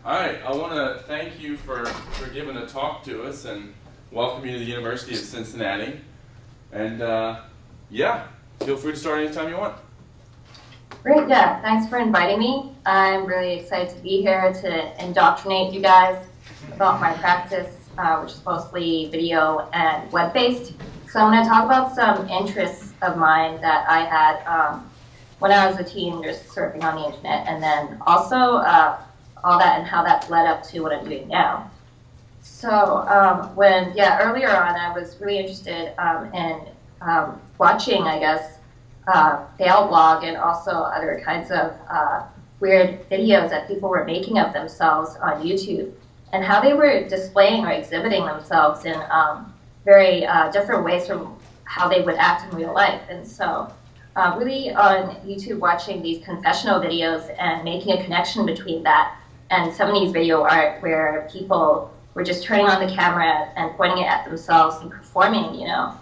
All right, I want to thank you for giving a talk to us and welcome you to the University of Cincinnati. And yeah, feel free to start anytime you want. Great, yeah, thanks for inviting me. I'm really excited to be here to indoctrinate you guys about my practice, which is mostly video and web-based. So I'm going to talk about some interests of mine that I had when I was a teen, just surfing on the internet, and then also all that and how that's led up to what I'm doing now. So earlier on, I was really interested in watching, I guess, fail blog and also other kinds of weird videos that people were making of themselves on YouTube and how they were displaying or exhibiting themselves in very different ways from how they would act in real life. And so really on YouTube watching these confessional videos and making a connection between that and 70s video art where people were just turning on the camera and pointing it at themselves and performing, you know,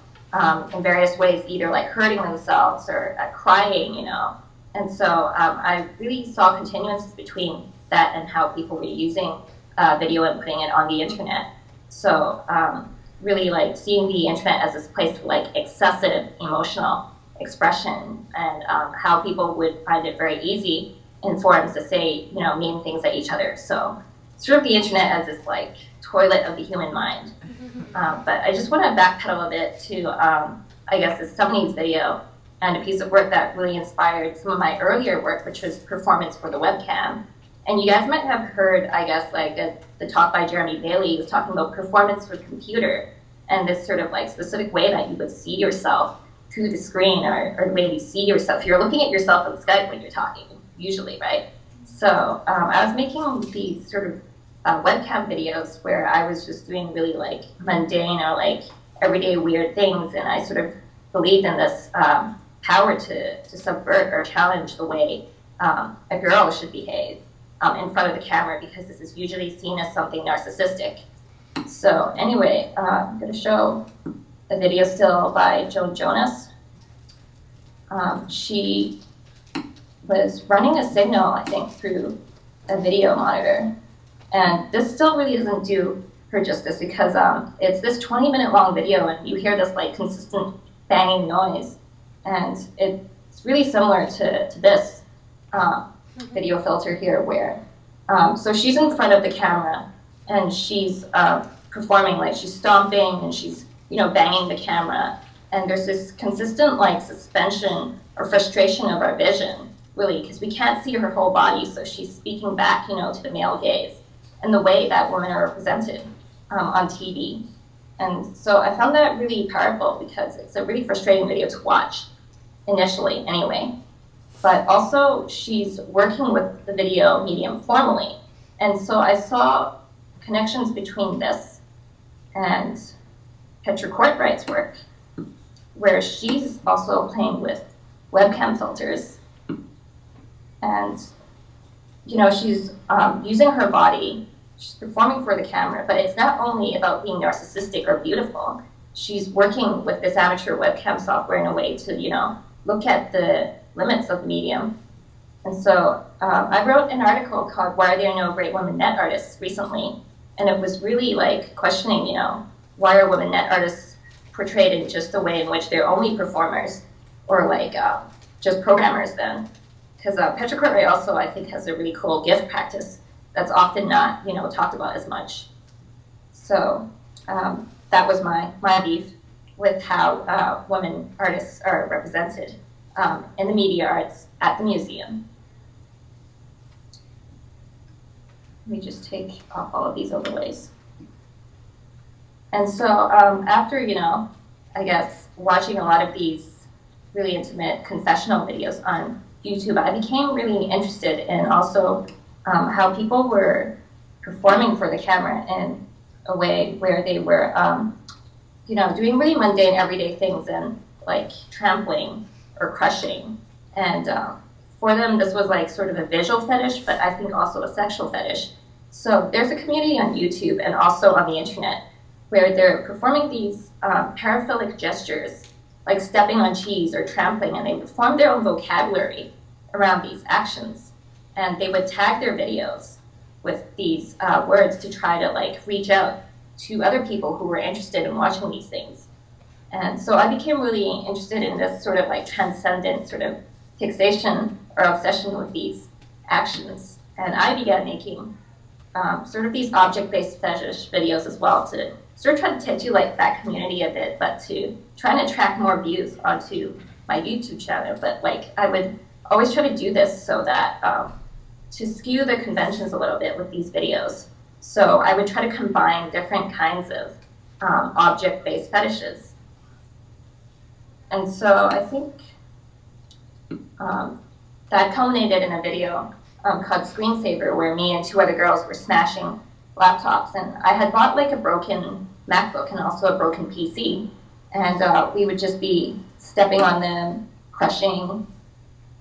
in various ways, either like hurting themselves or crying, you know. And so I really saw continuances between that and how people were using video and putting it on the internet. So really like seeing the internet as this place for like excessive emotional expression and how people would find it very easy in forums to say, you know, mean things at each other. So sort of the internet as this like toilet of the human mind. But I just want to backpedal a bit to, I guess, this 70s video and a piece of work that really inspired some of my earlier work, which was performance for the webcam. And you guys might have heard, I guess, like the talk by Jeremy Bailey was talking about performance for the computer and this sort of like specific way that you would see yourself through the screen or the way you see yourself. You're looking at yourself on Skype when you're talking, usually, right? So I was making these sort of webcam videos where I was just doing really like mundane or like everyday weird things, and I sort of believed in this power to subvert or challenge the way a girl should behave in front of the camera, because this is usually seen as something narcissistic. So anyway, I'm going to show a video still by Joan Jonas. She was running a signal, I think, through a video monitor. And this still really doesn't do her justice because it's this 20-minute long video and you hear this like consistent banging noise. And it's really similar to this video filter here where, so she's in front of the camera and she's performing, like she's stomping and she's, you know, banging the camera. And there's this consistent like suspension or frustration of our vision, really, because we can't see her whole body. So she's speaking back, you know, to the male gaze and the way that women are represented on TV. And so I found that really powerful because it's a really frustrating video to watch, initially anyway. But also she's working with the video medium formally. And so I saw connections between this and Petra Kortbright's work, where she's also playing with webcam filters. And you know, she's using her body, she's performing for the camera, but it's not only about being narcissistic or beautiful. She's working with this amateur webcam software in a way to, you know, look at the limits of the medium. And so I wrote an article called "Why Are There No Great Women Net Artists" recently, and it was really like questioning, you know, why are women net artists portrayed in just a way in which they're only performers or like just programmers then? Because Petra Kortbright also, I think, has a really cool gift practice that's often not, you know, talked about as much. So that was my beef with how women artists are represented in the media arts at the museum. Let me just take off all of these overlays. And so after, you know, I guess, watching a lot of these really intimate confessional videos on YouTube, I became really interested in also how people were performing for the camera in a way where they were, you know, doing really mundane everyday things and like trampling or crushing. And for them, this was like sort of a visual fetish, but I think also a sexual fetish. So there's a community on YouTube and also on the internet where they're performing these paraphilic gestures, like stepping on cheese or trampling, and they would form their own vocabulary around these actions. And they would tag their videos. with these words to try to like reach out to other people who were interested in watching these things. And so I became really interested in this sort of like transcendent sort of fixation or obsession with these actions. And I began making sort of these object-based fetish videos as well to sort of try to titillate that community a bit, but to try and attract more views onto my YouTube channel. But like I would always try to do this so that to skew the conventions a little bit with these videos. So I would try to combine different kinds of object-based fetishes. And so I think that culminated in a video called Screensaver, where me and 2 other girls were smashing laptops. And I had bought like a broken MacBook and also a broken PC. And we would just be stepping on them, crushing,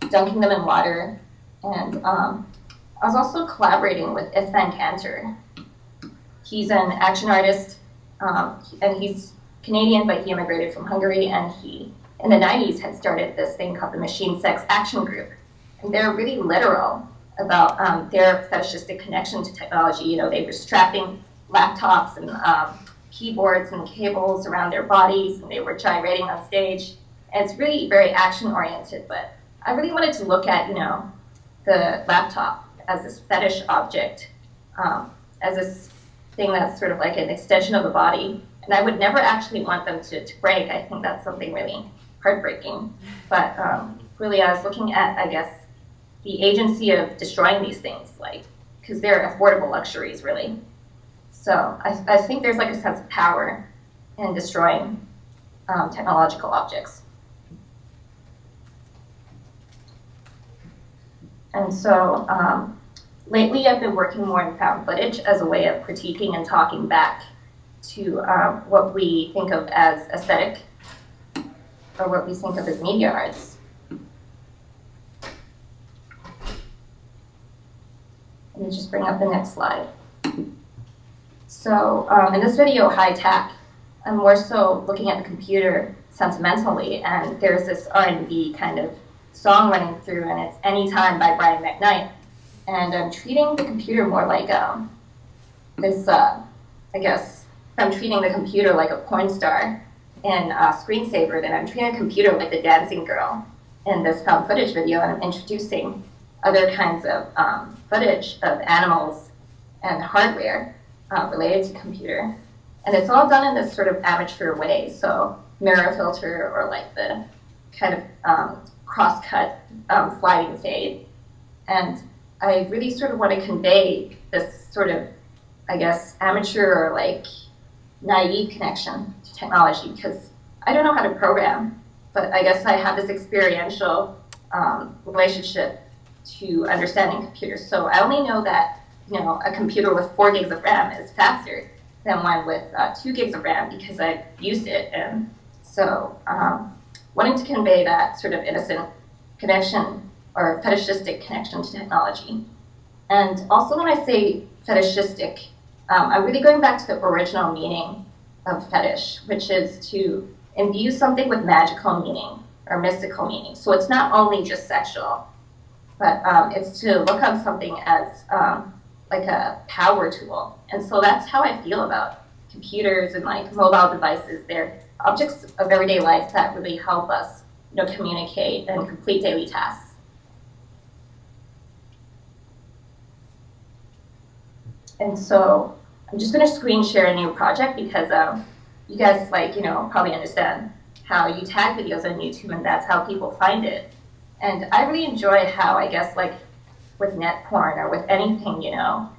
dunking them in water. And I was also collaborating with Isvan Cantor. He's an action artist, and he's Canadian, but he immigrated from Hungary, and he, in the 90s, had started this thing called the Machine Sex Action Group. And they're really literal about their fetishistic connection to technology. You know, they were strapping laptops and keyboards and cables around their bodies, and they were gyrating on stage. And it's really very action-oriented, but I really wanted to look at, you know, the laptop as this fetish object, as this thing that's sort of like an extension of the body. And I would never actually want them to break. I think that's something really heartbreaking. But really I was looking at, I guess, the agency of destroying these things, like, because they're affordable luxuries, really. So I think there's like a sense of power in destroying technological objects. And so lately I've been working more in found footage as a way of critiquing and talking back to what we think of as aesthetic, or what we think of as media arts. Let me just bring up the next slide. So in this video, High Tack, I'm more so looking at the computer sentimentally, and there's this R&B kind of song running through, and it's Anytime by Brian McKnight. And I'm treating the computer more like this, I guess, if I'm treating the computer like a porn star in Screensaver, then I'm treating a computer like the dancing girl in this found footage video, and I'm introducing other kinds of footage of animals and hardware related to computer. And it's all done in this sort of amateur way, so mirror filter or like the kind of cross-cut sliding fade. And I really sort of want to convey this sort of, I guess, amateur or like naive connection to technology, because I don't know how to program, but I guess I have this experiential relationship to understanding computers. So I only know that, you know, a computer with 4 gigs of RAM is faster than one with 2 gigs of RAM because I've used it. And so wanting to convey that sort of innocent connection or fetishistic connection to technology. And also when I say fetishistic, I'm really going back to the original meaning of fetish, which is to imbue something with magical meaning or mystical meaning. So it's not only just sexual, but it's to look on something as like a power tool. And so that's how I feel about computers and like mobile devices. They're objects of everyday life that really help us, you know, communicate and complete daily tasks. And so I'm just going to screen share a new project because you guys, like, you know, probably understand how you tag videos on YouTube, and that's how people find it. And I really enjoy how, I guess, like with net porn or with anything, you know,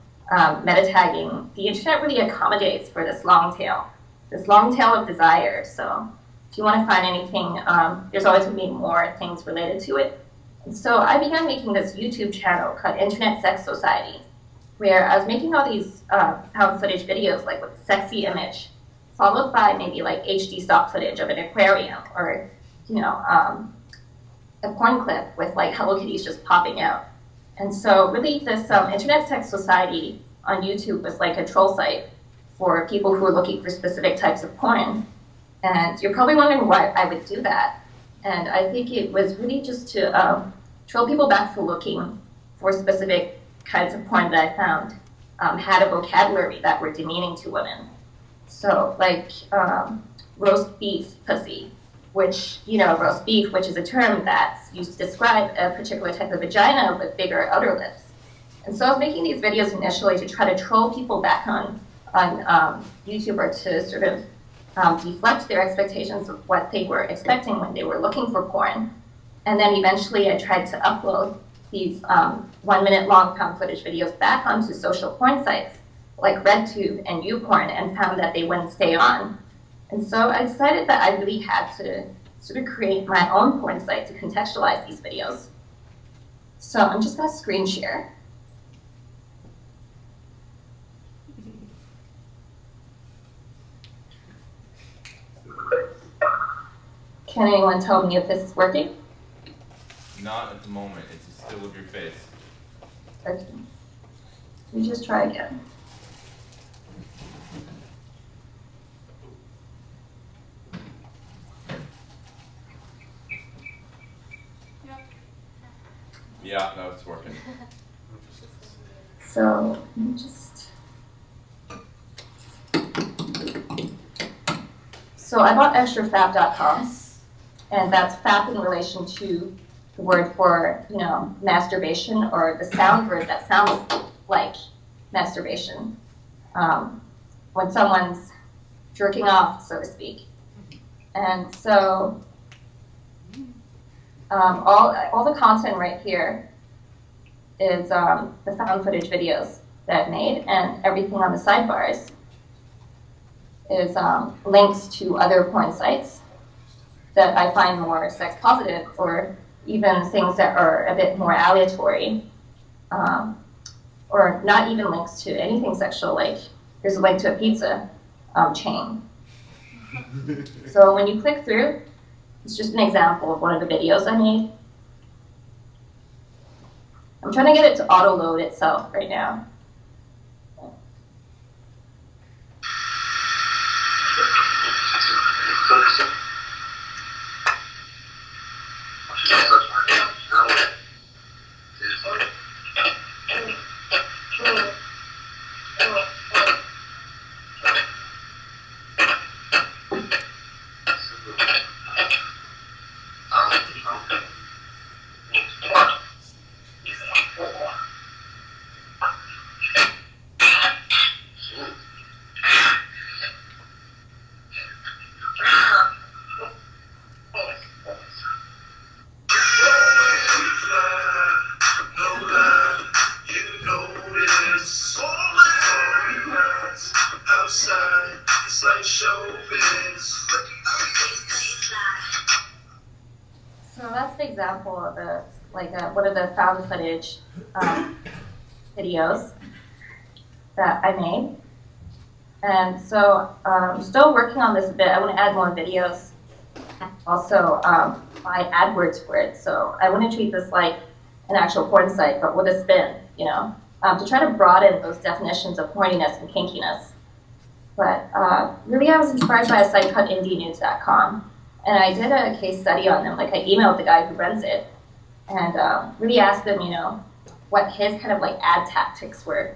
meta tagging, the internet really accommodates for this long tail of desire. So if you want to find anything, there's always going to be more things related to it. And so I began making this YouTube channel called Internet Sex Society, where I was making all these found footage videos, like with a sexy image, followed by maybe like HD stock footage of an aquarium, or, you know, a porn clip with like Hello Kitties just popping out. And so really this Internet Sex Society on YouTube was like a troll site for people who are looking for specific types of porn. And you're probably wondering why I would do that. And I think it was really just to troll people back for looking for specific kinds of porn that I found. had a vocabulary that were demeaning to women. So like roast beef pussy, which, roast beef, which is a term that's used to describe a particular type of vagina with bigger outer lips. And so I was making these videos initially to try to troll people back on YouTube, or to sort of deflect their expectations of what they were expecting when they were looking for porn. And then eventually I tried to upload these 1 minute long found footage videos back onto social porn sites like RedTube and YouPorn, and found that they wouldn't stay on. And so I decided that I really had to sort of create my own porn site to contextualize these videos. So I'm just going to screen share. Can anyone tell me if this is working? Not at the moment. It's a still of your face. Okay. We just try again. Yeah, no, it's working. So let me just. So I bought extrafap.com, and that's fap in relation to the word for, masturbation, or the sound word that sounds like masturbation. When someone's jerking off, so to speak. And so all the content right here is the found footage videos that I've made, and everything on the sidebars is links to other porn sites that I find more sex positive, or even things that are a bit more aleatory, or not even links to anything sexual, like there's a link to a pizza chain. So when you click through, it's just an example of one of the videos I made. I'm trying to get it to auto-load itself right now. So that's the example of one of the found footage videos that I made. And so I'm still working on this a bit. I want to add more videos. Also, buy AdWords for it. So I want to treat this like an actual porn site, but with a spin, to try to broaden those definitions of horniness and kinkiness. But really, I was inspired by a site called indienudes.com. And I did a case study on them. Like, I emailed the guy who runs it and really asked him, what his kind of like ad tactics were.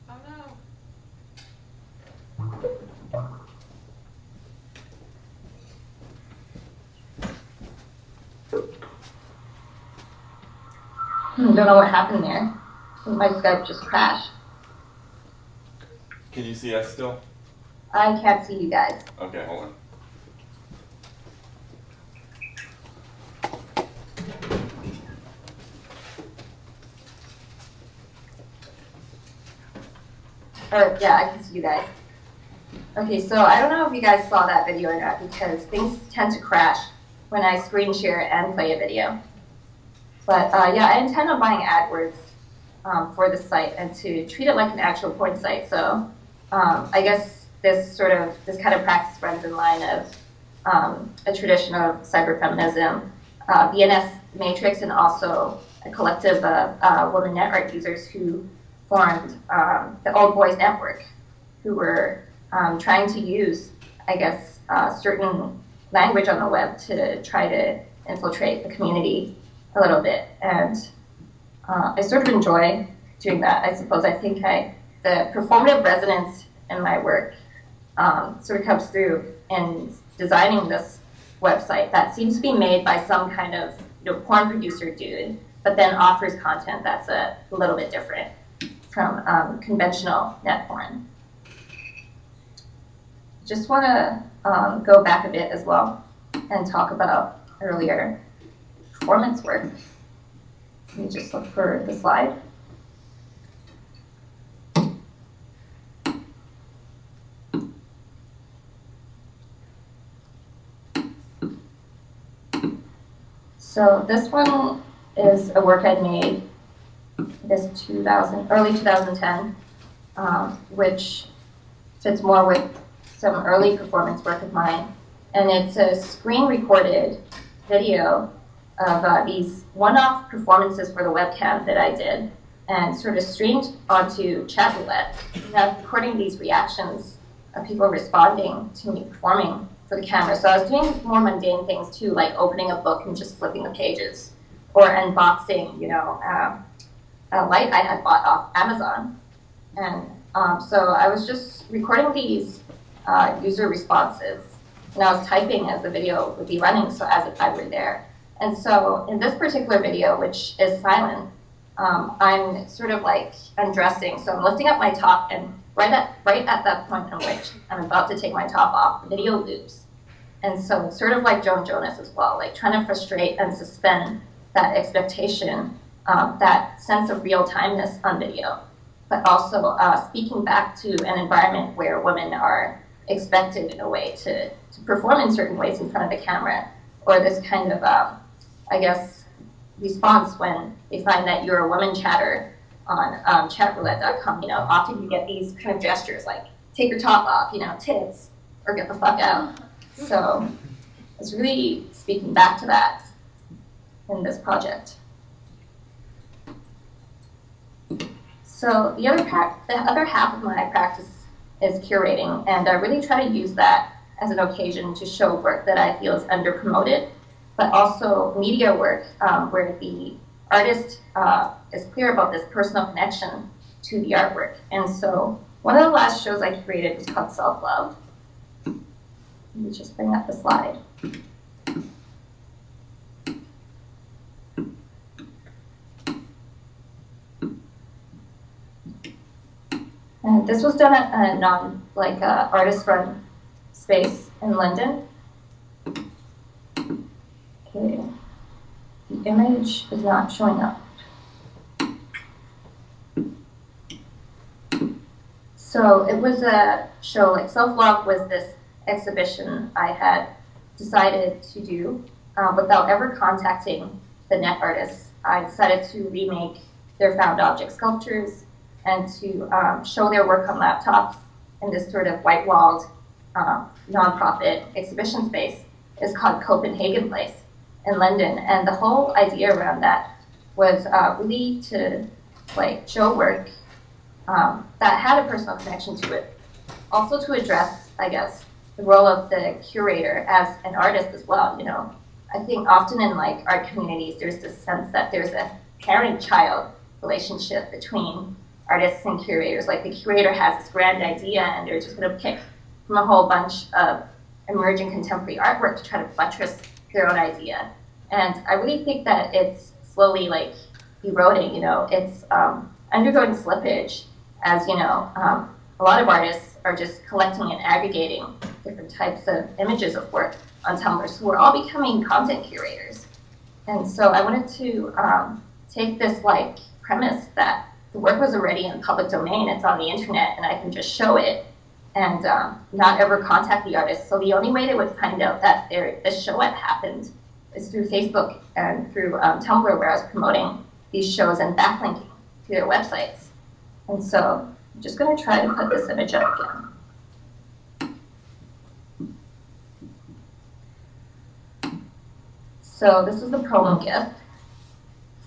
Oh no. Don't know what happened there. I think my Skype just crashed. Can you see us still? I can't see you guys. Okay, hold on. Or, yeah, I can see you guys. Okay, so I don't know if you guys saw that video or not, because things tend to crash when I screen share and play a video. But yeah, I intend on buying AdWords for the site and to treat it like an actual porn site. So I guess this kind of practice runs in line of a tradition of cyberfeminism, VNS Matrix, and also a collective of women net art users who formed the Old Boys Network, who were trying to use, I guess, certain language on the web to try to infiltrate the community a little bit. And I sort of enjoy doing that. I suppose I think the performative resonance in my work sort of comes through in designing this website that seems to be made by some kind of porn producer dude, but then offers content that's a little bit different from conventional net porn. Just want to go back a bit as well and talk about earlier performance work. Let me just look for the slide. So this one is a work I'd made this early 2010, which fits more with some early performance work of mine. And it's a screen-recorded video of these one-off performances for the webcam that I did and sort of streamed onto chat roulette. And I was recording these reactions of people responding to me performing for the camera. So I was doing more mundane things too, like opening a book and just flipping the pages, or unboxing, a light I had bought off Amazon. And so I was just recording these user responses, and I was typing as the video would be running, so as if I were there. And so in this particular video, which is silent, I'm sort of like undressing. So I'm lifting up my top, and right at that point in which I'm about to take my top off, the video loops. And so it's sort of like Joan Jonas as well, like trying to frustrate and suspend that expectation, that sense of real-timeness on video, but also speaking back to an environment where women are expected in a way to perform in certain ways in front of the camera, or this kind of, I guess, response when they find that you're a woman chatter on chatroulette.com. Often you get these kind of gestures like, take your top off, tits, or get the fuck out. So it's really speaking back to that in this project. So the other half of my practice is curating, and I really try to use that as an occasion to show work that I feel is under-promoted, but also media work where the artist is clear about this personal connection to the artwork. And so one of the last shows I curated was called Self-Love. Let me just bring up the slide. And this was done at a artist-run space in London. Okay, the image is not showing up. So it was a show, like Self-Love was this exhibition I had decided to do without ever contacting the net artists. I decided to remake their found object sculptures and to show their work on laptops in this sort of white-walled nonprofit exhibition space. It's called Copenhagen Place in London, and the whole idea around that was really to show work that had a personal connection to it. Also to address, I guess, the role of the curator as an artist as well. I think often in art communities, there's this sense that there's a parent-child relationship between artists and curators. Like the curator has this grand idea, and they're just going to pick from a whole bunch of emerging contemporary artwork to try to buttress their own idea. And I really think that it's slowly eroding. It's undergoing slippage, as a lot of artists are just collecting and aggregating different types of images of work on Tumblr, so we're all becoming content curators. And so I wanted to take this premise that the work was already in public domain, it's on the internet, and I can just show it and not ever contact the artist. So the only way they would find out that this show had happened is through Facebook and through Tumblr, where I was promoting these shows and backlinking to their websites. And so I'm just going to try to put this image up again. So this is the promo GIF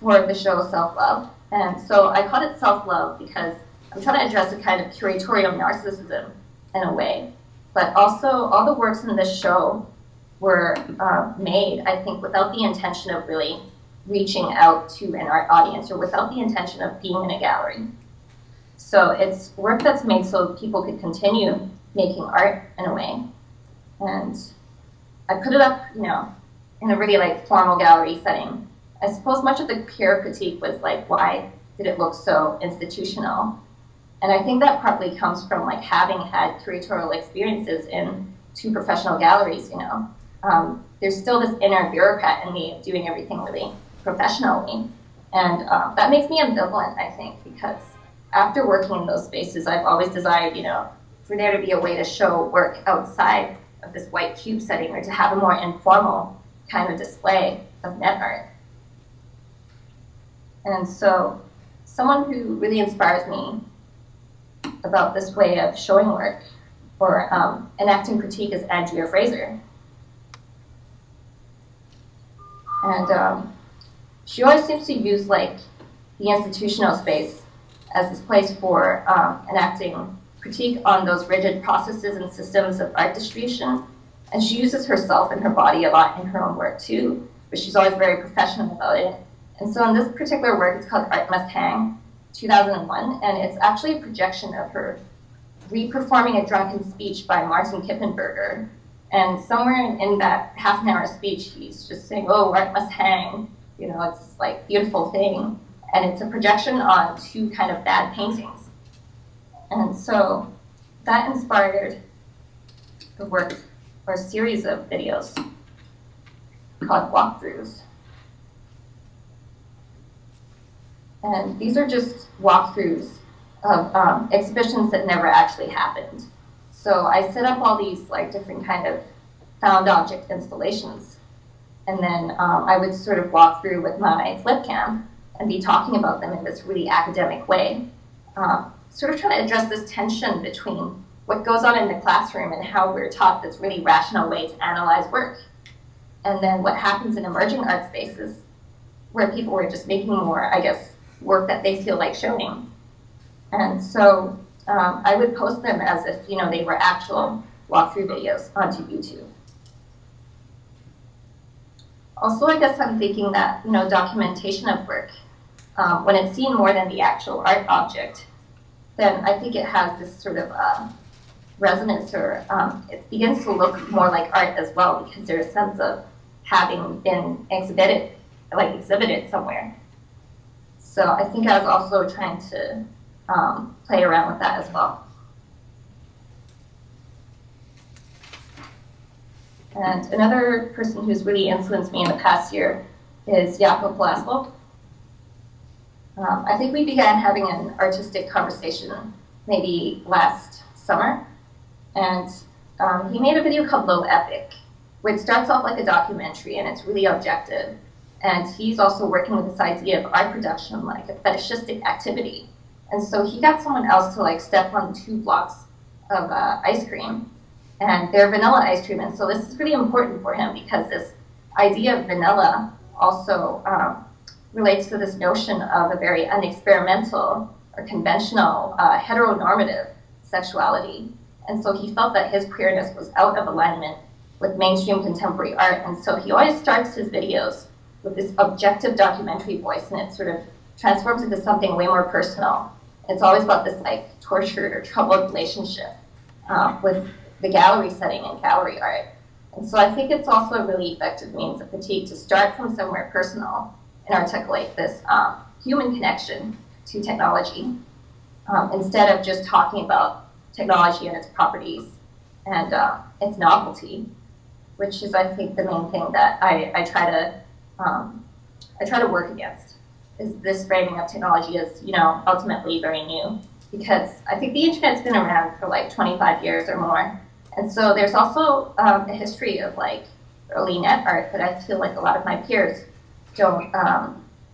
for the show Self-Love. And so I called it self-love because I'm trying to address a kind of curatorial narcissism in a way. But also, all the works in this show were made, I think, without the intention of really reaching out to an art audience or without the intention of being in a gallery. So it's work that's made so people could continue making art in a way. And I put it up, you know, in a really like formal gallery setting. I suppose much of the peer critique was like, why did it look so institutional? And I think that partly comes from like having had curatorial experiences in 2 professional galleries, you know. There's still this inner bureaucrat in me of doing everything really professionally. And that makes me ambivalent, I think, because after working in those spaces, I've always desired, you know, for there to be a way to show work outside of this white cube setting or to have a more informal kind of display of net art. And so someone who really inspires me about this way of showing work or enacting critique is Andrea Fraser. And she always seems to use like the institutional space as this place for enacting critique on those rigid processes and systems of art distribution. And she uses herself and her body a lot in her own work too, but she's always very professional about it. And so in this particular work, it's called Art Must Hang, 2001, and it's actually a projection of her re-performing a drunken speech by Martin Kippenberger. And somewhere in that half an hour speech, he's just saying, oh, art must hang. You know, it's this like beautiful thing. And it's a projection on 2 kind of bad paintings. And so that inspired the work or a series of videos called walkthroughs. And these are just walkthroughs of exhibitions that never actually happened. So I set up all these like different kind of found object installations. And then I would sort of walk through with my flip cam and be talking about them in this really academic way. Sort of trying to address this tension between what goes on in the classroom and how we're taught this really rational way to analyze work. And then what happens in emerging art spaces where people were just making more, I guess, work that they feel like showing. And so I would post them as if, you know, they were actual walkthrough videos onto YouTube. Also, I guess I'm thinking that, you know, documentation of work, when it's seen more than the actual art object, then I think it has this sort of resonance, or it begins to look more like art as well, because there's a sense of having been exhibited somewhere. So I think I was also trying to play around with that as well. And another person who's really influenced me in the past year is Jakob Blaswell. I think we began having an artistic conversation maybe last summer, and he made a video called Low Epic, which starts off like a documentary and it's really objective. And he's also working with this idea of art production like a fetishistic activity. And so he got someone else to like step on 2 blocks of ice cream, and they're vanilla ice cream. And so this is really important for him because this idea of vanilla also relates to this notion of a very unexperimental or conventional heteronormative sexuality. And so he felt that his queerness was out of alignment with mainstream contemporary art. And so he always starts his videos with this objective documentary voice, and it sort of transforms into something way more personal. It's always about this like tortured or troubled relationship with the gallery setting and gallery art. And so I think it's also a really effective means of critique to start from somewhere personal and articulate this human connection to technology instead of just talking about technology and its properties and its novelty, which is, I think, the main thing that I try to work against, is this framing of technology as, you know, ultimately very new, because I think the internet's been around for like 25 years or more. And so there's also a history of like early net art that I feel like a lot of my peers don't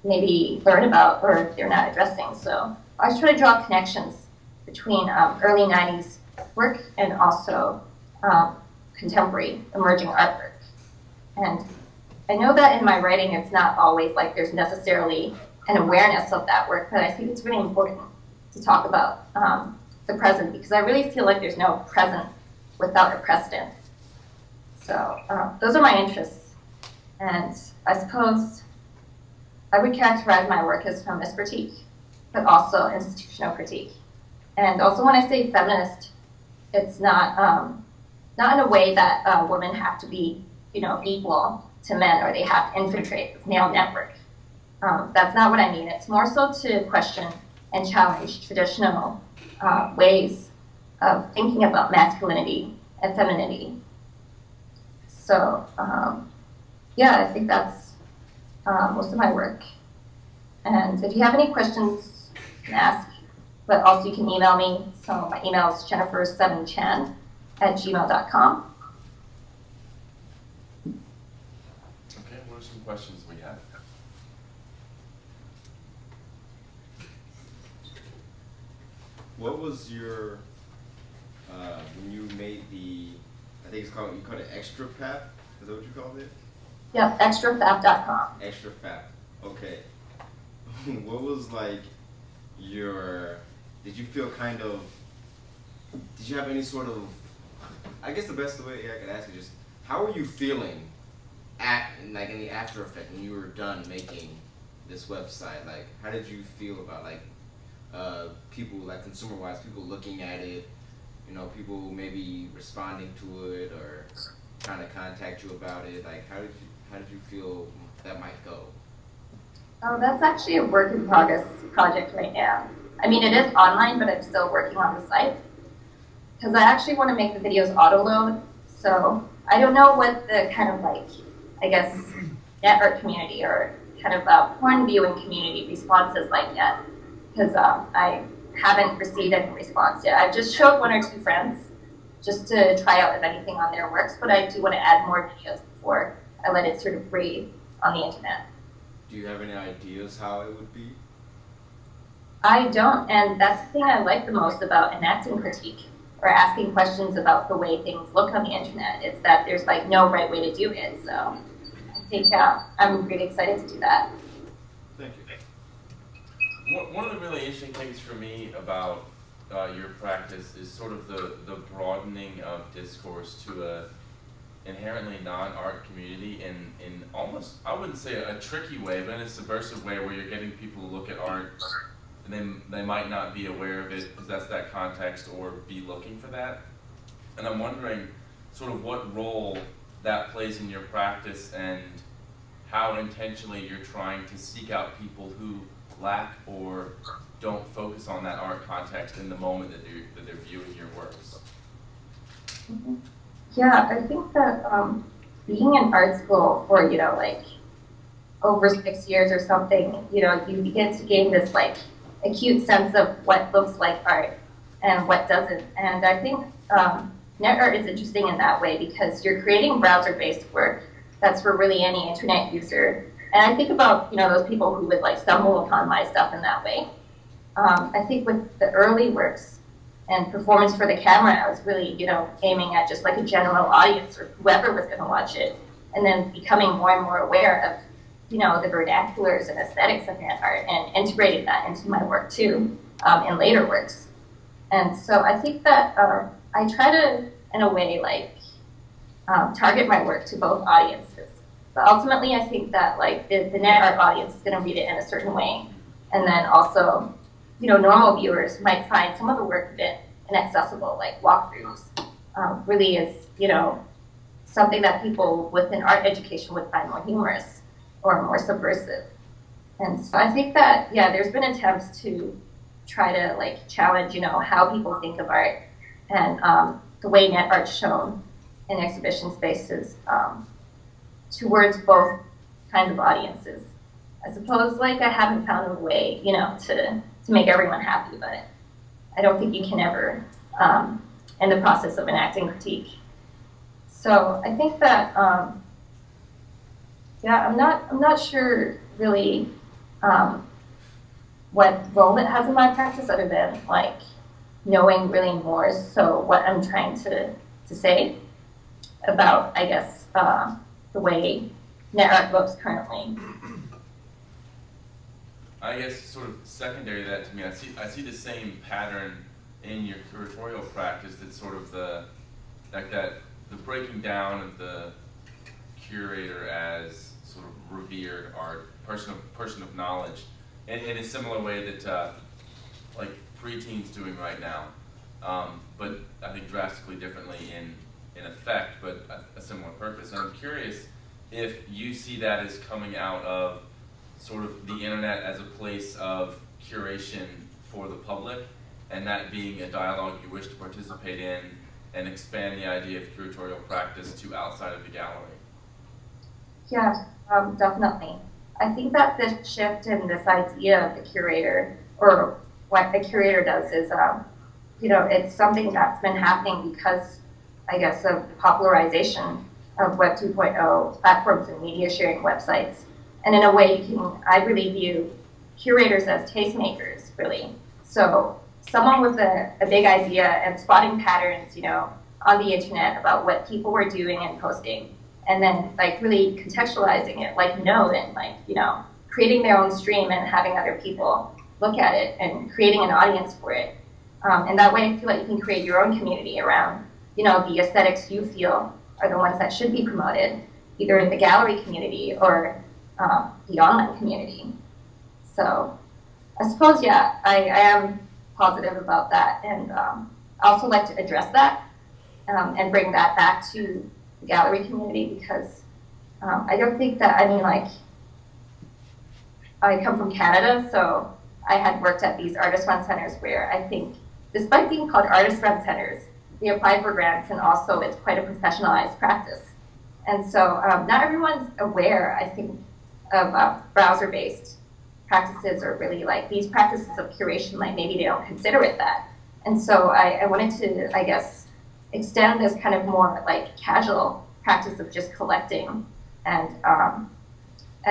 maybe learn about or they're not addressing. So I was trying to draw connections between early 90s work and also contemporary emerging artwork. And I know that in my writing, it's not always like there's necessarily and awareness of that work, but I think it's really important to talk about the present, because I really feel like there's no present without a precedent. So those are my interests, and I suppose I would characterize my work as feminist critique, but also institutional critique. And also when I say feminist, it's not in a way that women have to be, equal to men, or they have to infiltrate this male network. That's not what I mean. It's more so to question and challenge traditional ways of thinking about masculinity and femininity. So, yeah, I think that's most of my work. And if you have any questions, you can ask, but also you can email me. So my email is jennifer7chan@gmail.com. Okay, what are some questions we have? What was your, when you made the, I think it's called, you called it Extra Pap? Is that what you called it? Yep, extrafap.com. Extra Pap, okay. What was like your, did you feel kind of, did you have any sort of, I guess the best way I could ask you just, how were you feeling in the after effect when you were done making this website? Like, how did you feel about people, like consumer-wise, people looking at it, people maybe responding to it or trying to contact you about it? Like, how did you feel that might go? Oh, that's actually a work in progress project right now. I mean, it is online, but I'm still working on the site, because I actually want to make the videos auto-load. So I don't know what the kind of I guess, net art community or kind of porn viewing community response is like yet, because I haven't received any response yet. I've just showed 1 or 2 friends just to try out if anything on their works, but I do want to add more videos before I let it sort of breathe on the internet. Do you have any ideas how it would be? I don't, and that's the thing I like the most about enacting critique or asking questions about the way things look on the internet. It's that there's no right way to do it. So I think I'm really excited to do that. Thank you. One of the really interesting things for me about your practice is sort of the broadening of discourse to a inherently non-art community in almost, I wouldn't say a tricky way, but in a subversive way where you're getting people to look at art and they might not be aware of it, possess that context, or be looking for that. And I'm wondering sort of what role that plays in your practice and how intentionally you're trying to seek out people who lack or don't focus on that art context in the moment that they're viewing your works. Mm-hmm. Yeah, I think that being in art school for, over 6 years or something, you begin to gain this, acute sense of what looks like art and what doesn't. And I think net art is interesting in that way because you're creating browser-based work that's for really any internet user. And I think about, those people who would, stumble upon my stuff in that way. I think with the early works, and performance for the camera, I was really, aiming at just a general audience or whoever was going to watch it, and then becoming more and more aware of, the vernaculars and aesthetics of net art and integrating that into my work too, in later works. And so I think that I try to, in a way, target my work to both audiences. But ultimately, I think that the net art audience is going to read it in a certain way, and then also, normal viewers might find some of the work a bit inaccessible, like walkthroughs, really is, something that people with an art education would find more humorous or more subversive. And so I think that, yeah, there's been attempts to try to challenge, how people think of art and the way net art's shown in exhibition spaces towards both kinds of audiences. I suppose I haven't found a way, to make everyone happy, but I don't think you can ever in the process of enacting critique. So I think that, yeah, I'm not sure really what role it has in my practice other than knowing really more so what I'm trying to say about, I guess, the way net art looks currently. I guess sort of secondary to that to me, I see the same pattern in your curatorial practice. That's sort of the breaking down of the curator as sort of revered art, person of knowledge, in a similar way that like preteens doing right now, but I think drastically differently in effect, but a similar purpose. And I'm curious if you see that as coming out of sort of the internet as a place of curation for the public, and that being a dialogue you wish to participate in and expand the idea of curatorial practice to outside of the gallery. Yeah, definitely. I think that this shift in this idea of the curator, or what a curator does is, you know, it's something that's been happening because, I guess, of the popularization of Web 2.0 platforms and media sharing websites. And in a way, I really view curators as tastemakers, really. So someone with a big idea and spotting patterns, you know, on the internet about what people were doing and posting, and then like really contextualizing it like Node, and like, you know, creating their own stream and having other people look at it and creating an audience for it. And that way I feel like you can create your own community around, you know, the aesthetics you feel are the ones that should be promoted, either in the gallery community or the online community. So I suppose, yeah, I am positive about that, and I also like to address that and bring that back to the gallery community, because I don't think that, I mean, like, I come from Canada, so I had worked at these artist-run centers where I think, despite being called artist-run centers, they apply for grants, and also it's quite a professionalized practice. And so not everyone's aware, I think, of browser-based practices, or really like these practices of curation, like maybe they don't consider it that. And so I wanted to, I guess, extend this kind of more like casual practice of just collecting and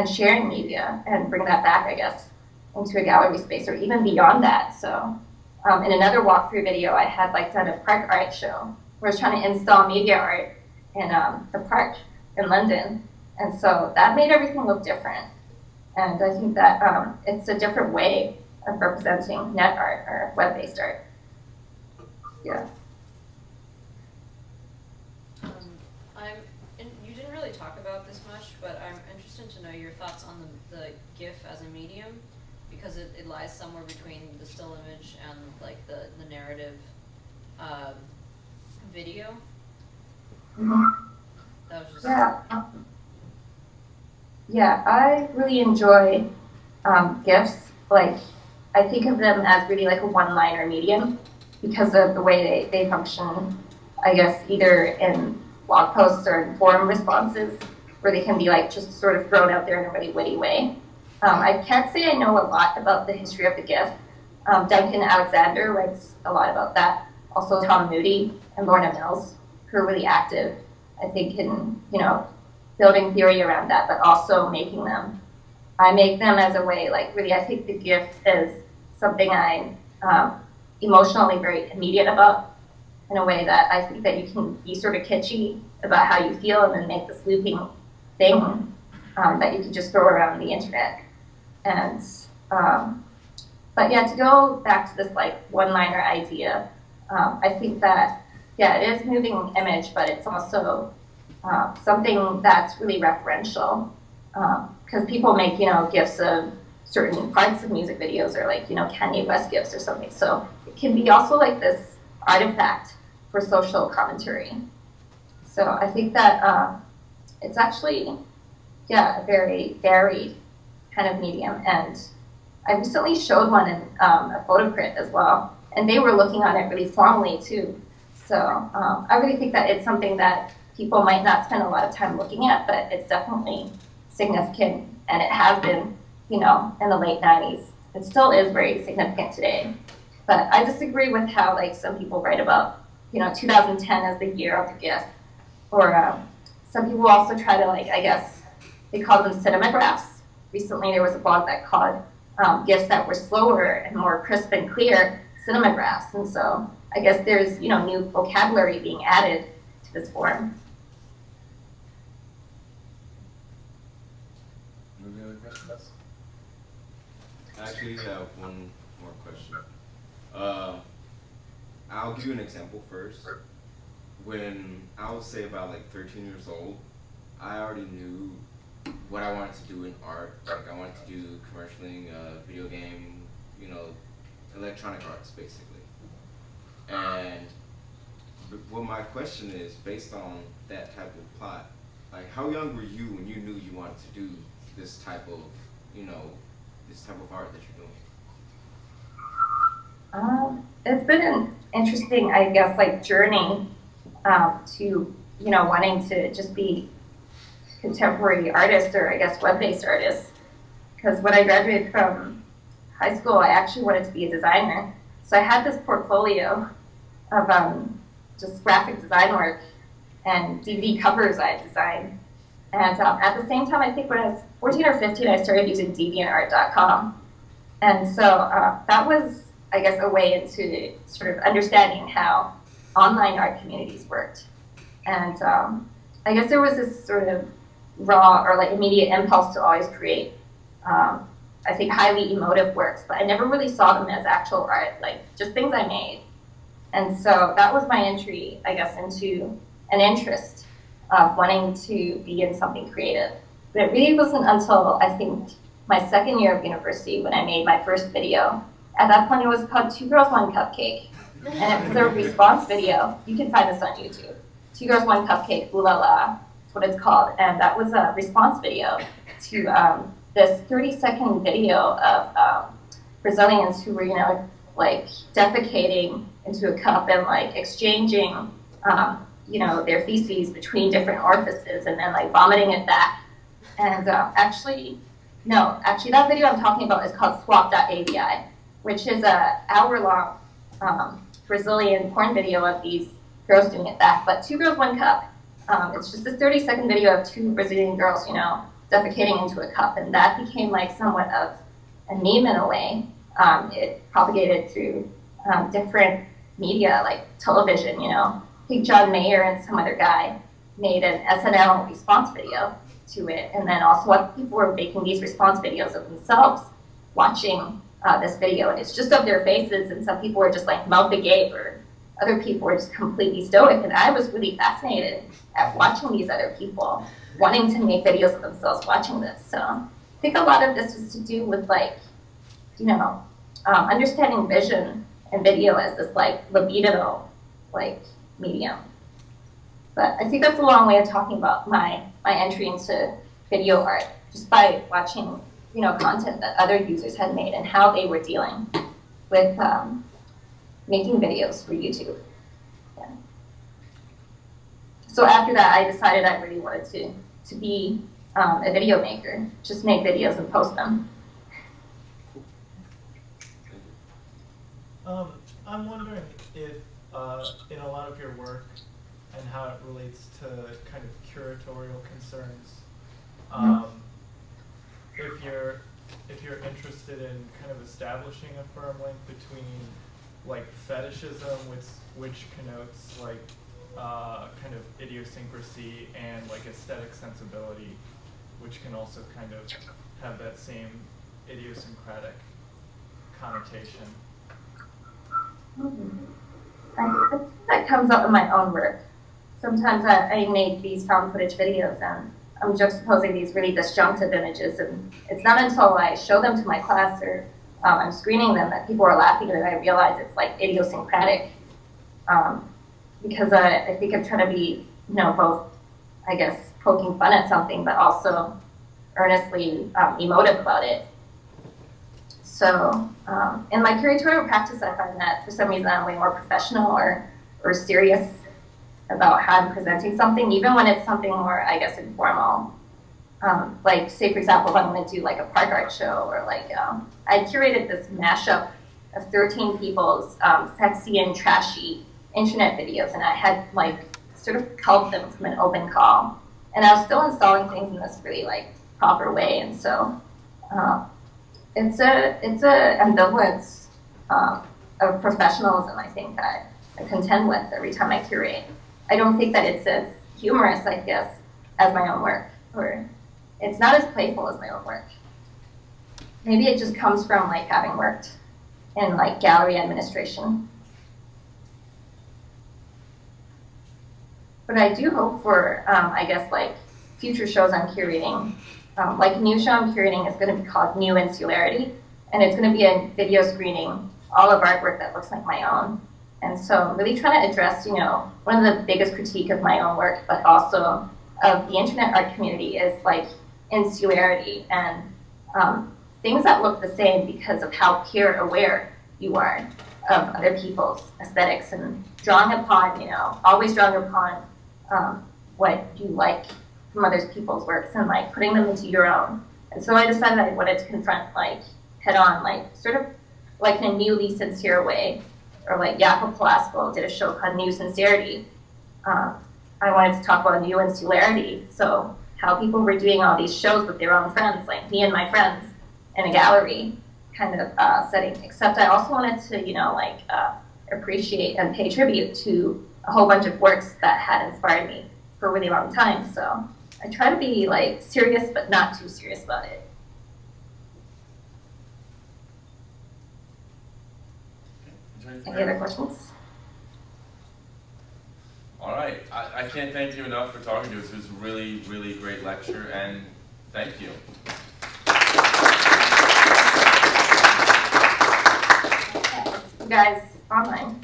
sharing media, and bring that back, I guess, into a gallery space, or even beyond that. So in another walkthrough video, I had like done a park art show where I was trying to install media art in the park in London. And so that made everything look different. And I think that it's a different way of representing net art or web-based art. Yeah. You didn't really talk about this much, but I'm interested to know your thoughts on the GIF as a medium, because it lies somewhere between the still image and like the narrative video. Mm-hmm. That was just Yeah, I really enjoy GIFs. Like, I think of them as really like a one-liner medium because of the way they function, I guess, either in blog posts or in forum responses, where they can be like just sort of thrown out there in a really witty way. I can't say I know a lot about the history of the GIF. Duncan Alexander writes a lot about that. Also Tom Moody and Lorna Mills, who are really active, I think, in, you know, building theory around that, but also making them. I make them as a way, like, really, I think the GIF is something I'm emotionally very immediate about, in a way that I think that you can be sort of kitschy about how you feel, and then make this looping thing that you can just throw around the internet. And, but yeah, to go back to this like one-liner idea, I think that, yeah, it is moving image, but it's also something that's really referential, because people make, you know, GIFs of certain parts of music videos, or like, you know, Kanye West GIFs or something. So it can be also like this artifact for social commentary. So I think that it's actually, yeah, a very varied kind of medium. And I recently showed one in a photo crit as well, and they were looking on it really formally too. So I really think that it's something that people might not spend a lot of time looking at, but it's definitely significant, and it has been, you know, in the late 90s. It still is very significant today. But I disagree with how, like, some people write about, you know, 2010 as the year of the GIF. Or some people also try to, like, I guess, they call them cinemagraphs. Recently there was a blog that called GIFs that were slower and more crisp and clear cinemagraphs. And so I guess there's, you know, new vocabulary being added to this form. Any other questions? actually have one more question. I'll give you an example first. When I was, say, about like 13 years old, I already knew what I wanted to do in art. Like I wanted to do commercialing, video game, you know, electronic arts basically. And well, my question is, based on that type of plot, like how young were you when you knew you wanted to do this type of, you know, this type of art that you're doing? It's been an interesting, I guess, like journey to, you know, wanting to just be contemporary artist, or I guess web-based artist. Because when I graduated from high school, I actually wanted to be a designer. So I had this portfolio of just graphic design work and DVD covers I had designed. And at the same time, I think when I was 14 or 15, I started using DeviantArt.com. And so that was, I guess, a way into sort of understanding how online art communities worked. And I guess there was this sort of raw or like immediate impulse to always create, I think, highly emotive works, but I never really saw them as actual art, like just things I made. And so that was my entry, I guess, into an interest of wanting to be in something creative. But it really wasn't until, I think, my second year of university when I made my first video. At that point, it was called 2 Girls, 1 Cupcake. And it was a response video. You can find this on YouTube. 2 Girls, 1 Cupcake, ooh la la, that's what it's called. And that was a response video to this 30-second video of Brazilians who were, you know, like defecating into a cup and like exchanging, you know, their feces between different orifices and then like vomiting it back. And actually that video I'm talking about is called swap.avi, which is a hour-long Brazilian porn video of these girls doing it back. But 2 Girls, 1 Cup, it's just a 30-second video of 2 Brazilian girls, you know, defecating into a cup. And that became like somewhat of a meme in a way. It propagated through different media, like television, you know. I think John Mayer and some other guy made an SNL response video to it. And then also other people were making these response videos of themselves watching this video. And it's just of their faces, and some people were just like mouth agape, or other people were just completely stoic. And I was really fascinated at watching these other people wanting to make videos of themselves watching this. So I think a lot of this was to do with like, you know, understanding vision and video as this like libido like medium. But I think that's a long way of talking about my entry into video art, just by watching, you know, content that other users had made and how they were dealing with making videos for YouTube. Yeah. So after that, I decided I really wanted to be a video maker, just make videos and post them. I'm wondering if in a lot of your work and how it relates to kind of curatorial concerns, if you're interested in kind of establishing a firm link between like fetishism, which connotes like kind of idiosyncrasy, and like aesthetic sensibility, which can also kind of have that same idiosyncratic connotation. I think that comes up in my own work. Sometimes I make these found footage videos and I'm juxtaposing these really disjunctive images, and it's not until I show them to my class or I'm screening them that people are laughing and I realize it's like idiosyncratic. Because I think I'm trying to be, you know, both, I guess, poking fun at something, but also earnestly emotive about it. So in my curatorial practice, I find that for some reason I'm way more professional or serious about how I'm presenting something, even when it's something more, I guess, informal. Like, say, for example, if I'm going to do like a park art show, or like, I curated this mashup of 13 people's sexy and trashy internet videos, and I had like sort of culled them from an open call. And I was still installing things in this really like proper way, and so it's a ambivalence of professionalism, I think, that I contend with every time I curate. I don't think that it's as humorous, I guess, as my own work, or it's not as playful as my own work. maybe it just comes from like having worked in like gallery administration. But I do hope for, I guess, like future shows I'm curating. Like a new show I'm curating is going to be called New Insularity, and it's going to be a video screening, all of artwork that looks like my own. And so I'm really trying to address, you know, one of the biggest critique of my own work, but also of the internet art community is like insularity and things that look the same because of how peer aware you are of other people's aesthetics and drawing upon, you know, always drawing upon what you like from other people's works and like putting them into your own. And so I decided I wanted to confront like head on, like sort of like in a newly sincere way, or like Jakob Palasko did a show called New Sincerity. I wanted to talk about new insularity, so how people were doing all these shows with their own friends, like me and my friends in a gallery kind of setting, except I also wanted to, you know, like appreciate and pay tribute to a whole bunch of works that had inspired me for a really long time. So I try to be like serious, but not too serious about it. Any other questions? All right, I can't thank you enough for talking to us. It was a really, really great lecture, and thank you. Okay, you guys online.